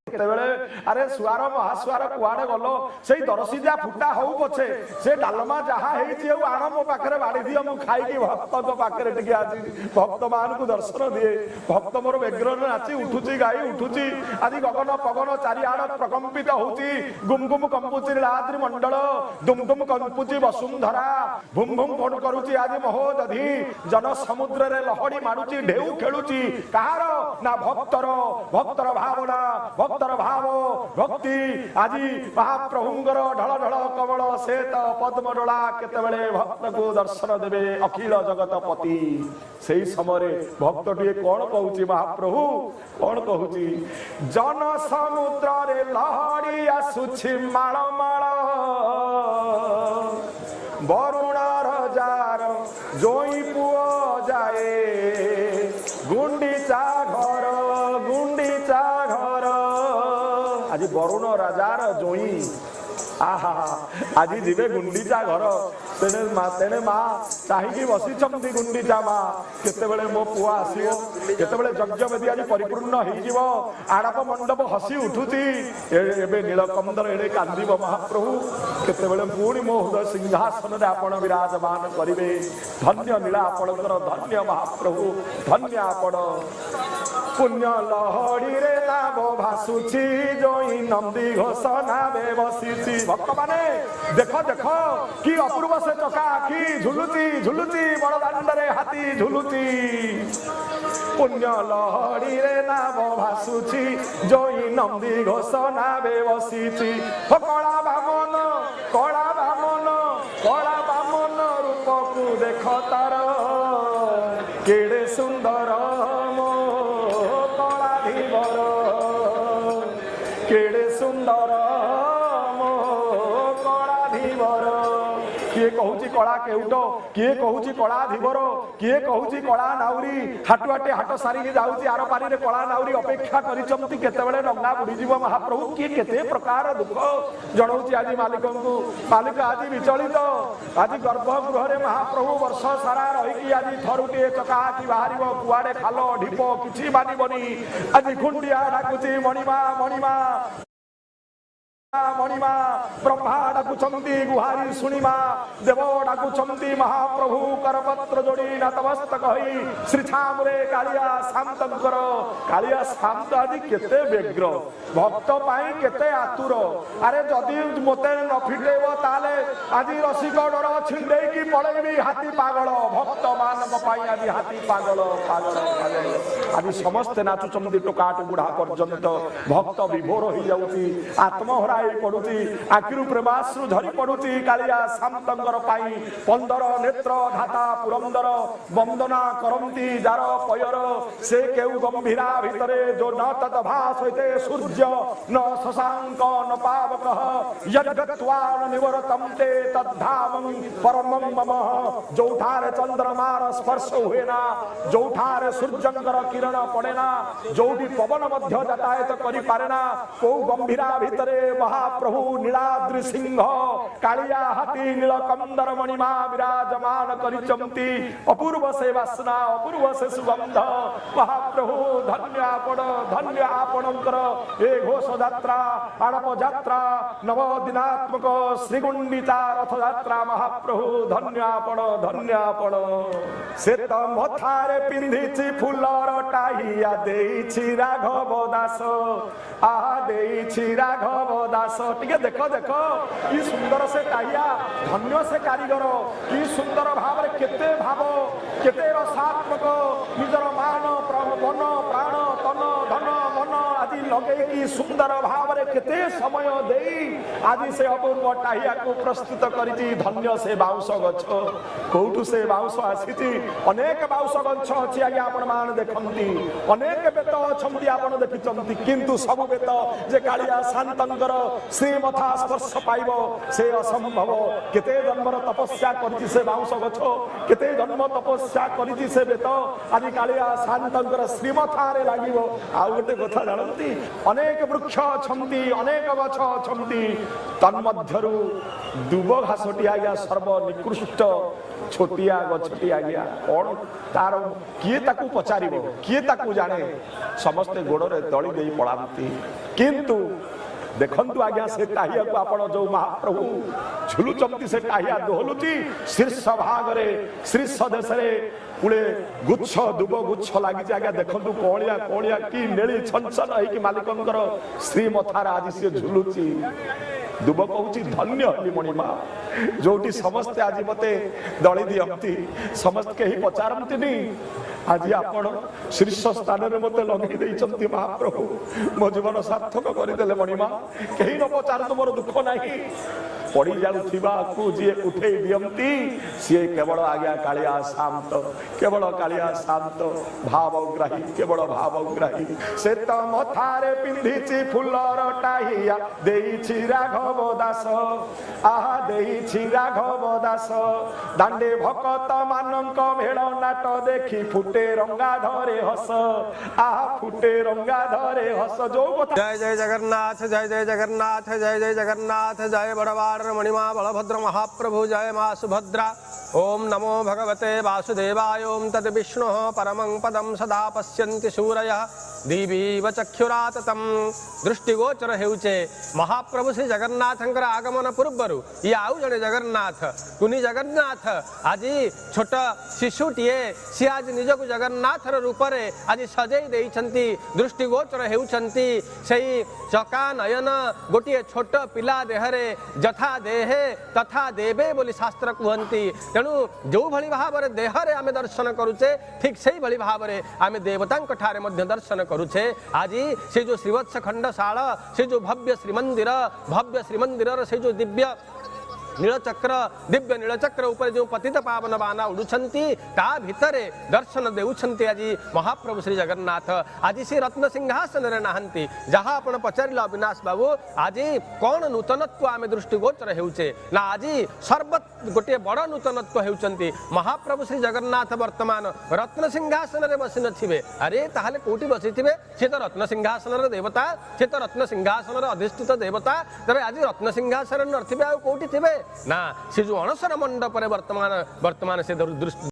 केतेबेले अरे सुआर महासुआर कुआडे गलो सेई दरसिजा फुटा होउ पछे से डालमा जहा हेछि औ आण मो पाखरे बाड़ी दियो मु खाई की भक्त को पाखरे टिके आछि भक्त मान को दर्शन दिए भक्त मोर बेग्र नाची उठुची गाई उठुची आदि गगन पवन चारि आड़ प्रकंपित होउची गुम गुम कंपुची नीलाद्रि मंडल दुम दुम कंपुची वसुंधरा भूम भूम कोण करूची आदि महोदधि जन समुद्र रे लहड़ी मारुची ढेउ खेलुची कहार ना भक्तर भावना भक्तर भाव भक्ति आदि महाप्रभुंकर ढल ढल कमल श्वेत पद्म डोला केतेबेले भक्त को दर्शन देवे अखिल जगतपति सेई समय भक्त टिए कौन कहूची महाप्रभु कौन कहूची जन समुद्र रे लहड़ी आसुछि माळ माळ वरुण रजार जोई पुओ जाए गुंडीचा घर आज वरुण राजार जोई आहा आज जीवे गुंडीचा घर तेने माँ चाहिए बसी गुंडीचा माँ केतेबेले मो पुआ आसीबो केतेबेले यज्ञ वेदी आज परिपूर्ण हो आड़प मंडप हसी उठुची एबे नीलकंदर एड़े कांदिबो महाप्रभु केतेबेले पुणी मो हृदय सिंहासन रे आपण विराजमान करिवे धन्य नीला आपणकर धन्य महाप्रभु धन्य आपण पुण्य लहड़ी रे नाम भासुची जोई नंदी घोष नावे बसीची भक्त माने देख देख कि अपूर्व से चका आखि झुलुची झुलुची बड़दांड रे हाथी झुलुची पुण्य लहड़ी रे नाम भासुची जोई नंदी घोष नावे बसीची कला बामन रूप को देख तार केड़े सुंदर केड़े सुंदर मो कला धीवर किए कहूची कला केउट किए कहूची कला धीवर किए कहूची कला नाउरी हाटुआटे हाट सारी जाऊची आर पारी रे कला नाउरी अपेक्षा करिचंती केतेबेले डंगा बुडी जीव महाप्रभु किए केते प्रकार दुख जणौची आज मालिकंकु मालिक आज विचलित आज गर्भगृह रे महाप्रभु वर्ष सारा रही आज थरुटे चका की बाहरिबो कुआडे खालो ढिपो किछि बानिबनी आज खुंडिया डाकुची मणिमा मणिमा मणिमा ब्रह्मा डाकुचंती गुहारी सुनिमा देव डाकुचंती महाप्रभु करपत्र जोड़ी नतमस्तक होई श्री छामुरे कालिया शांतकर कालिया शांत आदि केते व्यग्र भक्त पाई केते आतुर अरे जदि मते न फिटेबो ताले आदि रसिक डर छिंडे की पळेबी हाथी पागल भक्त मानक पाई आदि हाथी पागल पागल पागल आदि समस्त नाचुचंती टोकाट बुढ़ा पर्यंत भक्त विभोर हो जाउची आत्महरा पड़ुची आखिरु प्रेमाश्रु झरी पड़ुची कालिया शांतंकर पाई 15 नेत्र धाता पुरंदर वंदना करंती जार पयर से केउ गंभीरा भितरे जो न तत भास होते सूर्य न शशांक न पावक यद्गत्वा निवरतम ते तद्धामं परमं मम जोठारे चंद्रमार स्पर्श हुए ना जोठारे सूर्यंकर किरण पड़े ना जोठी पवन मध्य जतायत करि पारे ना को गंभीरा भितरे महाप्रभु नीलाद्रि सिंह कालिया हाथी नीलकंदर मणिमा विराजमान करिचंती अपूर्व से वासना अपूर्व से सुगंध महाप्रभु धन्य आपणकर ए घोष यात्रा आड़प यात्रा नव दिनात्मक श्रीगुंडीचा रथ यात्रा महाप्रभु धन्य आपण से तो मथारे पिंधिछि फुलर टाहिया देइछि राघव दास आ देइछि राघव दास टिके देख देख कि सुंदर से टाहिया धन्य से कारीगर कि सुंदर भाव केते भाव केते रसात्मक निजर मान मन प्राण तन धन मन आदि लगे कि सुंदर भाव केते समय देई आदि से अपूर्व टाहिया को प्रस्तुत करिछि धन्य से बाउंस गछ कोठु से बाउंस आसीछि अनेक बाउंस गछ अछि आगे आपण मान देखंती अनेक बेत अछंती आपण देखिचंती किंतु सब बेत जे कालिया शांतंकर श्रीमथा स्पर्श पाइब से असंभव केते जन्मर तपस्या करछि से बाउंस गछ केते जन्म तपस्या करछि से बेत आदि कालिया शांतंकर ଆପଣଙ୍କର ଶ୍ରୀମଥାରେ ଲାଗିବ। ଆଉ ଗୋଟେ କଥା ଜାଣନ୍ତି, ଅନେକ ବୃକ୍ଷ ଅଛନ୍ତି, ଅନେକ ଗଛ ଅଛନ୍ତି, ତନ୍ମଧ୍ୟରୁ ଦୁବ ଘାସଟି ଆଜ୍ଞା ସର୍ବନିକୃଷ୍ଟ ଛୋଟିଆ ଗଛଟି ଆଜ୍ଞା। କଣ ତାର କିଏ ତାକୁ ପଚାରିବ, କିଏ ତାକୁ ଜାଣେ? ସମସ୍ତେ ଗୋଡ଼ରେ ଦଳି ଦେଇ ପଳାନ୍ତି। କିନ୍ତୁ ଦେଖନ୍ତୁ ଆଜ୍ଞା, ସେ ଟାହିଆକୁ ଆପଣ ଯୋଉ ମହାପ୍ରଭୁ ଝୁଲୁଛନ୍ତି, ସେ ଟାହିଆ ଦୋହଲୁଛି ଶୀର୍ଷ ଭାଗରେ, ଶୀର୍ଷ ଦେଶରେ ପୁଳେ ଗୁଚ୍ଛ ଦୁବ ଗୁଚ୍ଛ ଲାଗିଛି ଆଜ୍ଞା। ଦେଖନ୍ତୁ କଅଁଳିଆ କଅଁଳିଆ କି ନେଳି ଛନଛନ ହେଇକି ମାଲିକଙ୍କର ଶ୍ରୀମଥାରେ ଆଜି ସିଏ ଝୁଲୁଛି। ଦୁବ କହୁଛି ଧନ୍ୟ ହେଲି ମଣିମା, ଯୋଉଠି ସମସ୍ତେ ଆଜି ମତେ ଦଳି ଦିଅନ୍ତି, ସମସ୍ତେ କେହି ପଚାରନ୍ତିନି, ଆଜି ଆପଣ ଶୀର୍ଷ ସ୍ଥାନରେ ମତେ ଲଗେଇ ଦେଇଛନ୍ତି ମହାପ୍ରଭୁ। ମୋ ଜୀବନ ସାର୍ଥକ କରିଦେଲେ ମଣିମା। କେହି ନ ପଚାରନ୍ତୁ, ମୋର ଦୁଃଖ ନାହିଁ। ପଡ଼ି ଯାଉଥିବାକୁ ଯିଏ ଉଠେଇ ଦିଅନ୍ତି, ସିଏ କେବଳ ଆଜ୍ଞା କାଳିଆ ଶାନ୍ତ, କେବଳ କାଳିଆ ଶାନ୍ତ, ଭାବଗ୍ରାହୀ, କେବଳ ଭାବଗ୍ରାହୀ। ସେ ତ ମଥାରେ ପିନ୍ଧିଛି ଫୁଲର ଟାହିଆ, ଦେଇଛି ରାଘବ ଦାସ, ଆହା ଦେଇଛି ରାଘବ ଦାସ। ଦାଣ୍ଡେ ଭକତ ମାନଙ୍କ ଭେଳ ନାଟ ଦେଖି ଫୁଟେ ରଙ୍ଗା ଧରେ ହସ, ଆହା ଫୁଟେ ରଙ୍ଗା ଧରେ ହସ। ଯୋଉ କଥା जय जय जगन्नाथ, जय जय जगन्नाथ, जय जय जगन्नाथ, जय बड़वाड़ मणिमा बलभद्र महाप्रभु, जय मां सुभद्रा। ओम नमो भगवते वासुदेवाय। ओम तद विष्णु परमं पदम सदा पश्यन्ति सूरयः दिवीव चक्षुराततम। दृष्टिगोचर हेउचे महाप्रभु श्री जगन्नाथंकर आगमन पूर्वर ये आउ जड़े जगन्नाथ कुनी जगन्नाथ आज छोट शिशुटीए सी आज निजक जगन्नाथर रूप में आज सजई देइछंती। दृष्टिगोचर हेउछंती सेही चका नयन गोटे छोट पिला देहरे जथा देहे तथा देवे बोली शास्त्र कहती। तेणु जो भली भाव में देहरे आम दर्शन करुचे ठीक से भली भाव में आम देवता ठारे मध्य दर्शन करुचे। आज से जो श्रीवत्स खंडशाला से जो भव्य श्रीमंदिर से जो दिव्य नीलचक्र दिव्य नीलचक्र ऊपर जो पतित पावन बाना उड़ुछंती ता भितरे दर्शन देउछंती आज महाप्रभु श्री जगन्नाथ। आज से रत्न सिंहासन रे नाहंती जहाँ आपण पचारिला अविनाश बाबू आज कौन नूतनत्व आम दृष्टिगोचर हेउचे ना आज सर्वत गोटे बड़ नूतनत्व हेउचंती महाप्रभु श्री जगन्नाथ। वर्तमान रत्न सिंहासन रे बसी नथिबे अरे ताहले कोठी बसिथिबे से तो रत्न सिंहासन रे देवता से तो रत्न सिंहासन रे अधिष्ठित देवता तबे आज रत्न सिंहासन नथिबे आ कोठी थिबे ना से जो अणसर मंडप वर्तमान से दृष्टि